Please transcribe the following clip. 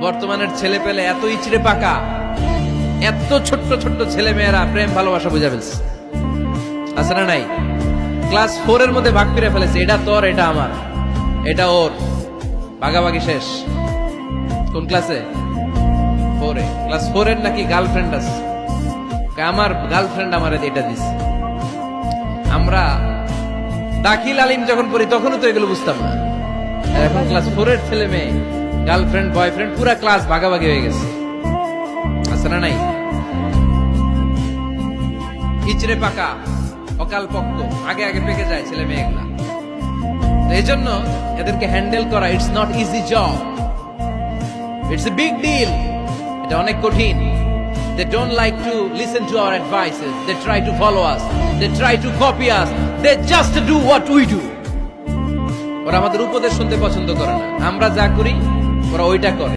বর্তমানের ছেলে পেলে এত ইচড়ে পাকা, এত ছোট্ট ছোট্ট ছেলে মেয়েরা প্রেম ভালোবাসা বুঝা ফেলছে, আছে না নাই? ক্লাস 4 এর মধ্যে ভাগ করে ফেলেছে, এটা তোর, এটা আমার, এটা ওর, ভাগাভাগি শেষ। কোন ক্লাসে? 4 এ। ক্লাস 4 এর নাকি গার্লফ্রেন্ড আছে, আমার গার্লফ্রেন্ড আমার এটা দিস। আমরা দাখিল আলিম যখন পড়ি তখনও তো এগুলো বুঝতাম না। এখন ক্লাস 4 এর ছেলে মেয়ে গার্লফ্রেন্ড বয়ফ্রেন্ড পুরা ক্লাস ভাগাভাগি হয়ে গেছে, আছে না নাই? ইচড়ে পাকা, অকাল পক্ক, আগে আগে পেকে যায় ছেলে মেয়েগুলা। এই জন্য এদেরকে হ্যান্ডেল করা it's not easy job, it's a big deal. এটা অনেক কঠিন। They don't like to listen to our advices. They try to follow us. They try to copy us. They just do what we do. ওরা আমাদের উপদেশ শুনতে পছন্দ করে না। আমরা যা করি ওরা ওইটা করে।